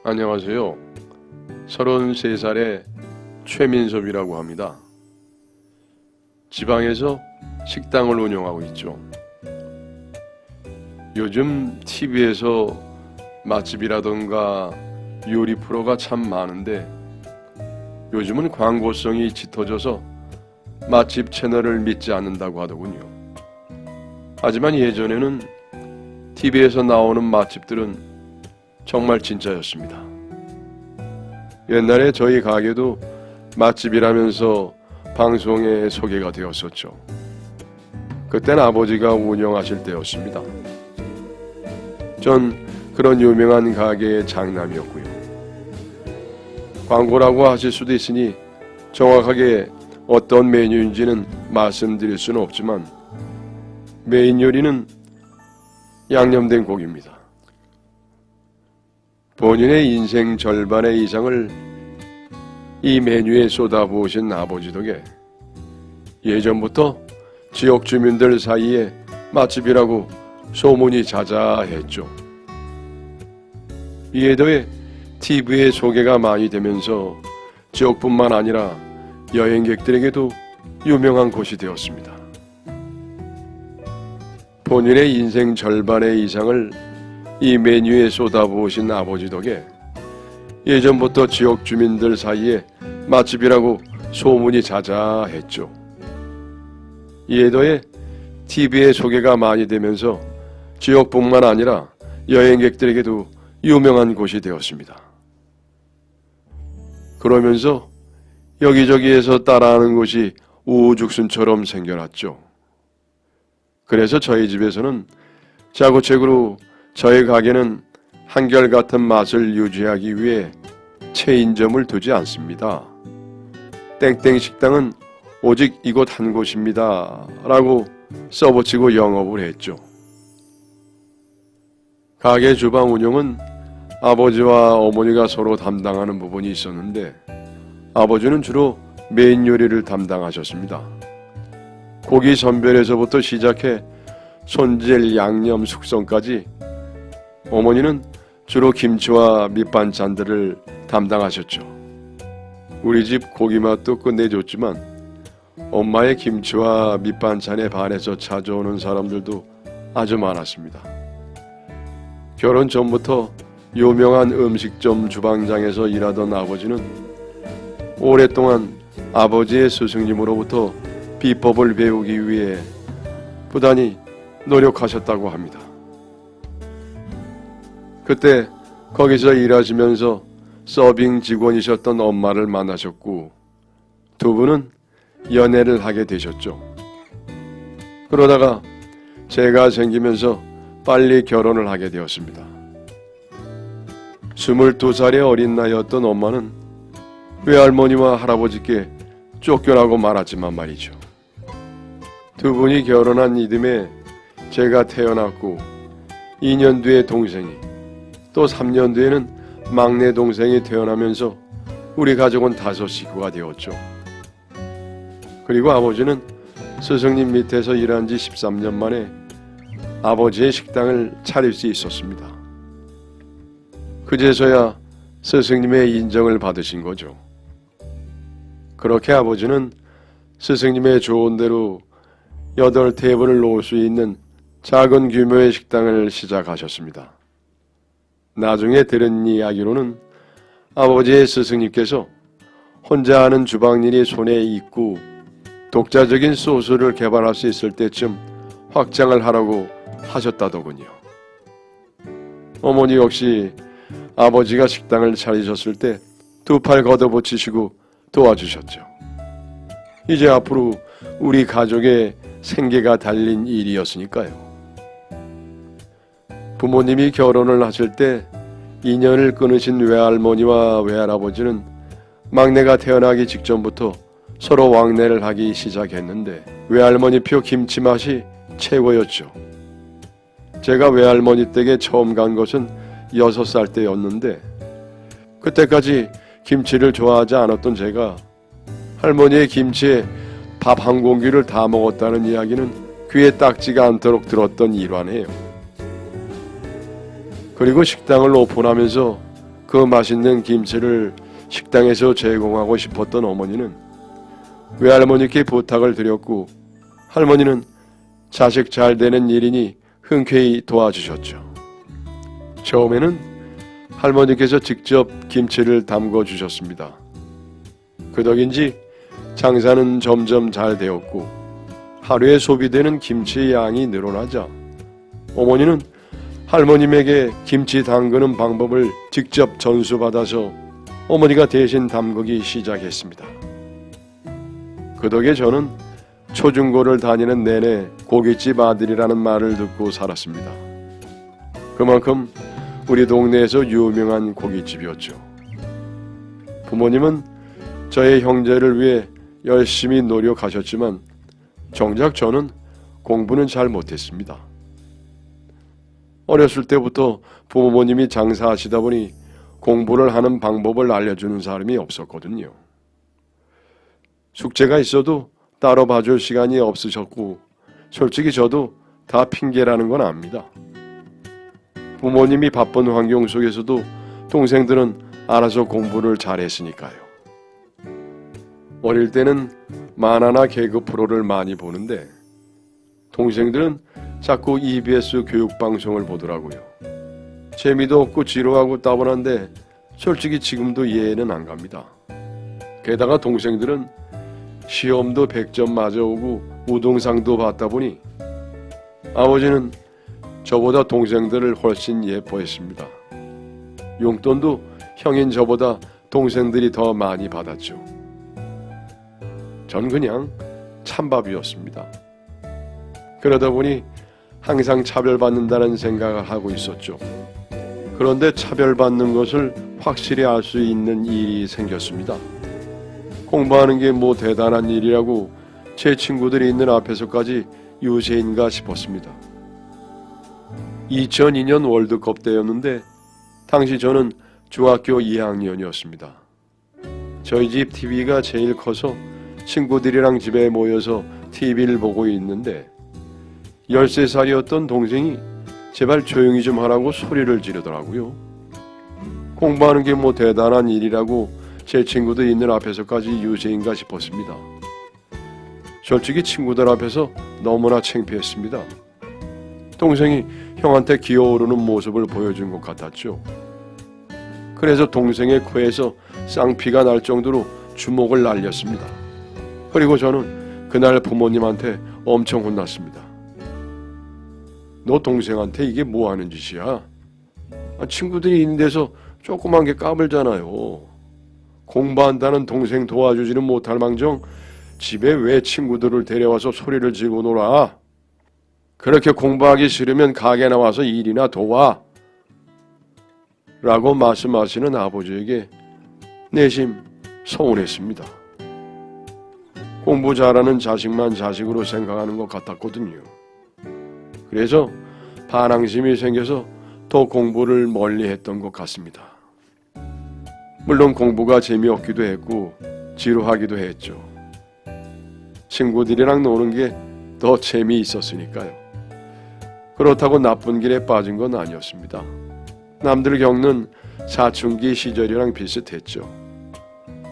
안녕하세요. 33살의 최민섭이라고 합니다. 지방에서 식당을 운영하고 있죠. 요즘 TV에서 맛집이라던가 요리 프로가 참 많은데 요즘은 광고성이 짙어져서 맛집 채널을 믿지 않는다고 하더군요. 하지만 예전에는 TV에서 나오는 맛집들은 정말 진짜였습니다. 옛날에 저희 가게도 맛집이라면서 방송에 소개가 되었었죠. 그땐 아버지가 운영하실 때였습니다. 전 그런 유명한 가게의 장남이었고요. 광고라고 하실 수도 있으니 정확하게 어떤 메뉴인지는 말씀드릴 수는 없지만 메인 요리는 양념된 고기입니다. 본인의 인생 절반의 이상을 이 메뉴에 쏟아부으신 아버지 덕에 예전부터 지역 주민들 사이에 맛집이라고 소문이 자자했죠. 이에 더해 TV에 소개가 많이 되면서 지역뿐만 아니라 여행객들에게도 유명한 곳이 되었습니다. 본인의 인생 절반의 이상을 이 메뉴에 쏟아부으신 아버지 덕에 예전부터 지역 주민들 사이에 맛집이라고 소문이 자자했죠. 이에 더해 TV에 소개가 많이 되면서 지역뿐만 아니라 여행객들에게도 유명한 곳이 되었습니다. 그러면서 여기저기에서 따라하는 곳이 우후죽순처럼 생겨났죠. 그래서 저희 집에서는 자구책으로 저희 가게는 한결같은 맛을 유지하기 위해 체인점을 두지 않습니다. 땡땡 식당은 오직 이곳 한 곳입니다 라고 써붙이고 영업을 했죠. 가게 주방 운영은 아버지와 어머니가 서로 담당하는 부분이 있었는데 아버지는 주로 메인 요리를 담당하셨습니다. 고기 선별에서부터 시작해 손질, 양념, 숙성까지 어머니는 주로 김치와 밑반찬들을 담당하셨죠. 우리 집 고기 맛도 끝내줬지만 엄마의 김치와 밑반찬에 반해서 찾아오는 사람들도 아주 많았습니다. 결혼 전부터 유명한 음식점 주방장에서 일하던 아버지는 오랫동안 아버지의 스승님으로부터 비법을 배우기 위해 부단히 노력하셨다고 합니다. 그때 거기서 일하시면서 서빙 직원이셨던 엄마를 만나셨고 두 분은 연애를 하게 되셨죠. 그러다가 제가 생기면서 빨리 결혼을 하게 되었습니다. 22살의 어린 나이였던 엄마는 외할머니와 할아버지께 쫓겨나고 말았지만 말이죠. 두 분이 결혼한 이듬해 제가 태어났고 2년 뒤에 동생이 또 3년 뒤에는 막내 동생이 태어나면서 우리 가족은 5 식구가 되었죠. 그리고 아버지는 스승님 밑에서 일한 지 13년 만에 아버지의 식당을 차릴 수 있었습니다. 그제서야 스승님의 인정을 받으신 거죠. 그렇게 아버지는 스승님의 조언대로 8테이블을 놓을 수 있는 작은 규모의 식당을 시작하셨습니다. 나중에 들은 이야기로는 아버지의 스승님께서 혼자 하는 주방일이 손에 익고 독자적인 소스를 개발할 수 있을 때쯤 확장을 하라고 하셨다더군요. 어머니 역시 아버지가 식당을 차리셨을 때 2 팔 걷어붙이시고 도와주셨죠. 이제 앞으로 우리 가족의 생계가 달린 일이었으니까요. 부모님이 결혼을 하실 때 인연을 끊으신 외할머니와 외할아버지는 막내가 태어나기 직전부터 서로 왕래를 하기 시작했는데 외할머니표 김치 맛이 최고였죠. 제가 외할머니 댁에 처음 간 것은 6살 때였는데 그때까지 김치를 좋아하지 않았던 제가 할머니의 김치에 밥 한 공기를 다 먹었다는 이야기는 귀에 딱지가 않도록 들었던 일화네요. 그리고 식당을 오픈하면서 그 맛있는 김치를 식당에서 제공하고 싶었던 어머니는 외할머니께 부탁을 드렸고, 할머니는 자식 잘 되는 일이니 흔쾌히 도와주셨죠. 처음에는 할머니께서 직접 김치를 담궈 주셨습니다. 그 덕인지 장사는 점점 잘 되었고, 하루에 소비되는 김치의 양이 늘어나자 어머니는 할머님에게 김치 담그는 방법을 직접 전수받아서 어머니가 대신 담그기 시작했습니다. 그 덕에 저는 초중고를 다니는 내내 고깃집 아들이라는 말을 듣고 살았습니다. 그만큼 우리 동네에서 유명한 고깃집이었죠. 부모님은 저의 형제를 위해 열심히 노력하셨지만 정작 저는 공부는 잘 못했습니다. 어렸을 때부터 부모님이 장사하시다 보니 공부를 하는 방법을 알려주는 사람이 없었거든요. 숙제가 있어도 따로 봐줄 시간이 없으셨고, 솔직히 저도 다 핑계라는 건 압니다. 부모님이 바쁜 환경 속에서도 동생들은 알아서 공부를 잘했으니까요. 어릴 때는 만화나 개그 프로를 많이 보는데 동생들은 자꾸 EBS 교육방송을 보더라고요. 재미도 없고 지루하고 따분한데 솔직히 지금도 이해는 안 갑니다. 게다가 동생들은 시험도 100점 맞아오고 우등상도 받다 보니 아버지는 저보다 동생들을 훨씬 예뻐했습니다. 용돈도 형인 저보다 동생들이 더 많이 받았죠. 전 그냥 찬밥이었습니다. 그러다 보니 항상 차별받는다는 생각을 하고 있었죠. 그런데 차별받는 것을 확실히 알 수 있는 일이 생겼습니다. 공부하는 게 뭐 대단한 일이라고 제 친구들이 있는 앞에서까지 유세인가 싶었습니다. 2002년 월드컵 때였는데 당시 저는 중학교 2학년이었습니다. 저희 집 TV가 제일 커서 친구들이랑 집에 모여서 TV를 보고 있는데 13살이었던 동생이 제발 조용히 좀 하라고 소리를 지르더라고요. 공부하는 게 뭐 대단한 일이라고 제 친구들 있는 앞에서까지 유세인가 싶었습니다. 솔직히 친구들 앞에서 너무나 창피했습니다. 동생이 형한테 기어오르는 모습을 보여준 것 같았죠. 그래서 동생의 코에서 쌍피가 날 정도로 주먹을 날렸습니다. 그리고 저는 그날 부모님한테 엄청 혼났습니다. 너 동생한테 이게 뭐 하는 짓이야? 친구들이 있는 데서 조그만 게 까불잖아요. 공부한다는 동생 도와주지는 못할 망정 집에 왜 친구들을 데려와서 소리를 지르고 놀아? 그렇게 공부하기 싫으면 가게 나와서 일이나 도와. 라고 말씀하시는 아버지에게 내심 서운했습니다. 공부 잘하는 자식만 자식으로 생각하는 것 같았거든요. 그래서 반항심이 생겨서 더 공부를 멀리했던 것 같습니다. 물론 공부가 재미없기도 했고 지루하기도 했죠. 친구들이랑 노는 게 더 재미있었으니까요. 그렇다고 나쁜 길에 빠진 건 아니었습니다. 남들 겪는 사춘기 시절이랑 비슷했죠.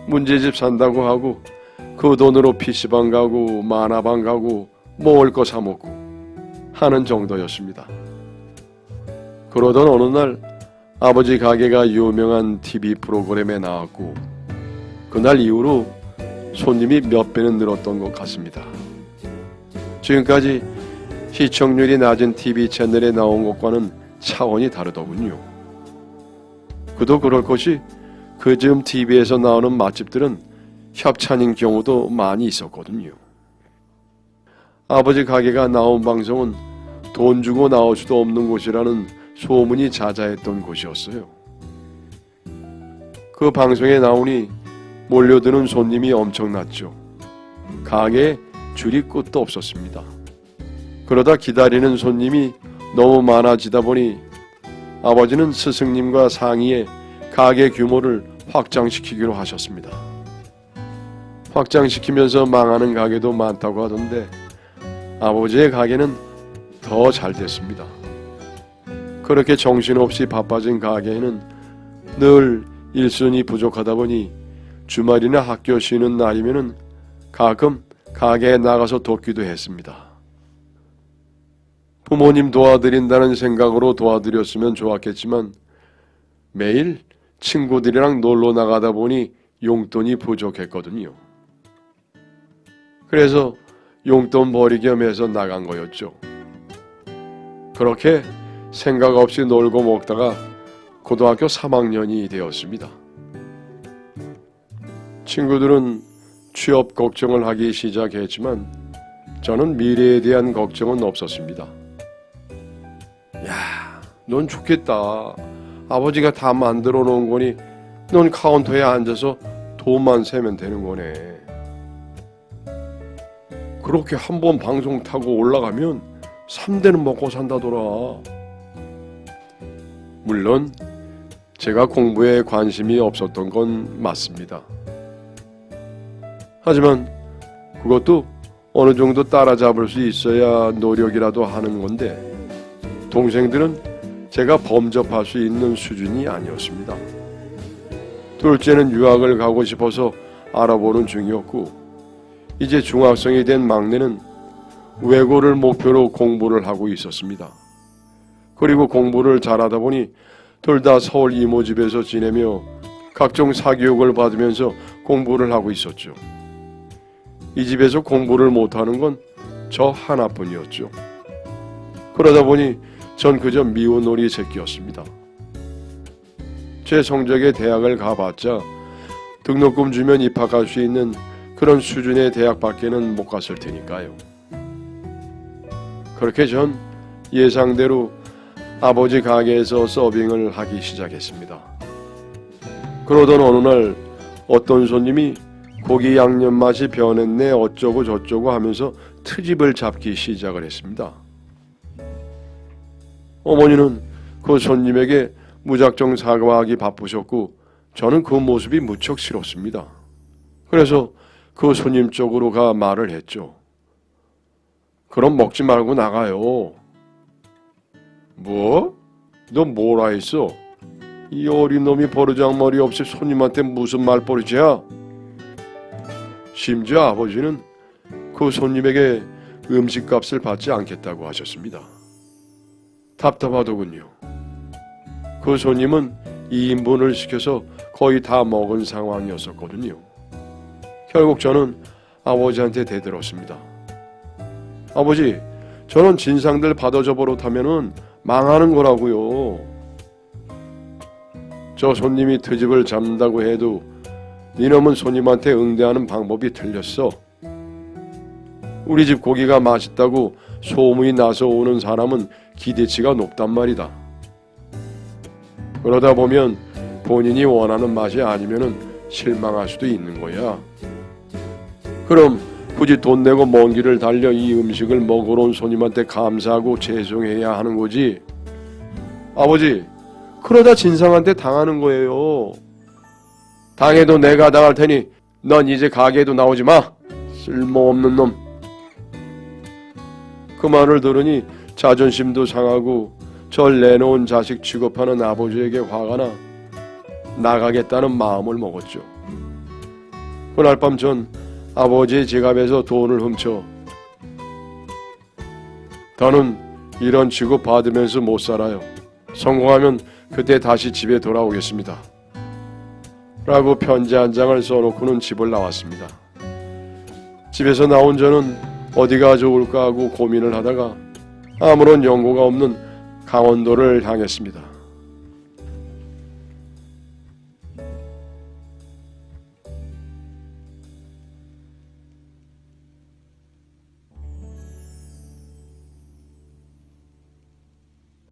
문제집 산다고 하고 그 돈으로 PC방 가고 만화방 가고 먹을 거 사 먹고 하는 정도였습니다. 그러던 어느 날 아버지 가게가 유명한 TV 프로그램에 나왔고 그날 이후로 손님이 몇 배는 늘었던 것 같습니다. 지금까지 시청률이 낮은 TV 채널에 나온 것과는 차원이 다르더군요. 그도 그럴 것이 그 즈음 TV에서 나오는 맛집들은 협찬인 경우도 많이 있었거든요. 아버지 가게가 나온 방송은 돈 주고 나올 수도 없는 곳이라는 소문이 자자했던 곳이었어요. 그 방송에 나오니 몰려드는 손님이 엄청났죠. 가게에 줄이 끝도 없었습니다. 그러다 기다리는 손님이 너무 많아지다 보니 아버지는 스승님과 상의해 가게 규모를 확장시키기로 하셨습니다. 확장시키면서 망하는 가게도 많다고 하던데 아버지의 가게는 더 잘 됐습니다. 그렇게 정신없이 바빠진 가게에는 늘 일손이 부족하다 보니 주말이나 학교 쉬는 날이면은 가끔 가게에 나가서 돕기도 했습니다. 부모님 도와드린다는 생각으로 도와드렸으면 좋았겠지만 매일 친구들이랑 놀러 나가다 보니 용돈이 부족했거든요. 그래서 용돈 벌이 겸 해서 나간 거였죠. 그렇게 생각 없이 놀고 먹다가 고등학교 3학년이 되었습니다. 친구들은 취업 걱정을 하기 시작했지만 저는 미래에 대한 걱정은 없었습니다. 야, 넌 좋겠다. 아버지가 다 만들어 놓은 거니 넌 카운터에 앉아서 돈만 세면 되는 거네. 그렇게 한번 방송 타고 올라가면 3대는 먹고 산다더라. 물론 제가 공부에 관심이 없었던 건 맞습니다. 하지만 그것도 어느 정도 따라잡을 수 있어야 노력이라도 하는 건데 동생들은 제가 범접할 수 있는 수준이 아니었습니다. 둘째는 유학을 가고 싶어서 알아보는 중이었고 이제 중학생이 된 막내는 외고를 목표로 공부를 하고 있었습니다. 그리고 공부를 잘하다 보니 둘 다 서울 이모집에서 지내며 각종 사교육을 받으면서 공부를 하고 있었죠. 이 집에서 공부를 못하는 건 저 하나뿐이었죠. 그러다 보니 전 그저 미운 오리 새끼였습니다. 제 성적에 대학을 가봤자 등록금 주면 입학할 수 있는 그런 수준의 대학밖에는 못 갔을 테니까요. 그렇게 전 예상대로 아버지 가게에서 서빙을 하기 시작했습니다. 그러던 어느 날 어떤 손님이 고기 양념 맛이 변했네 어쩌고 저쩌고 하면서 트집을 잡기 시작을 했습니다. 어머니는 그 손님에게 무작정 사과하기 바쁘셨고 저는 그 모습이 무척 싫었습니다. 그래서 그 손님 쪽으로 가 말을 했죠. 그럼 먹지 말고 나가요. 뭐? 너 뭐라 했어? 이 어린 놈이 버르장머리 없이 손님한테 무슨 말버릇이야? 심지어 아버지는 그 손님에게 음식값을 받지 않겠다고 하셨습니다. 답답하더군요. 그 손님은 2인분을 시켜서 거의 다 먹은 상황이었었거든요. 결국 저는 아버지한테 대들었습니다. 아버지, 저는 진상들 받아줘 버릇하면은 망하는 거라고요. 저 손님이 트집을 잡는다고 해도 니놈은 손님한테 응대하는 방법이 틀렸어. 우리 집 고기가 맛있다고 소문이 나서 오는 사람은 기대치가 높단 말이다. 그러다 보면 본인이 원하는 맛이 아니면은 실망할 수도 있는 거야. 그럼 굳이 돈 내고 먼 길을 달려 이 음식을 먹으러 온 손님한테 감사하고 죄송해야 하는 거지. 아버지, 그러다 진상한테 당하는 거예요. 당해도 내가 당할 테니 넌 이제 가게에도 나오지 마. 쓸모없는 놈. 그 말을 들으니 자존심도 상하고 절 내놓은 자식 취급하는 아버지에게 화가 나 나가겠다는 마음을 먹었죠. 그날 밤 전 아버지의 지갑에서 돈을 훔쳐 더는 이런 취급 받으면서 못 살아요. 성공하면 그때 다시 집에 돌아오겠습니다. 라고 편지 한 장을 써놓고는 집을 나왔습니다. 집에서 나온 저는 어디가 좋을까 하고 고민을 하다가 아무런 연고가 없는 강원도를 향했습니다.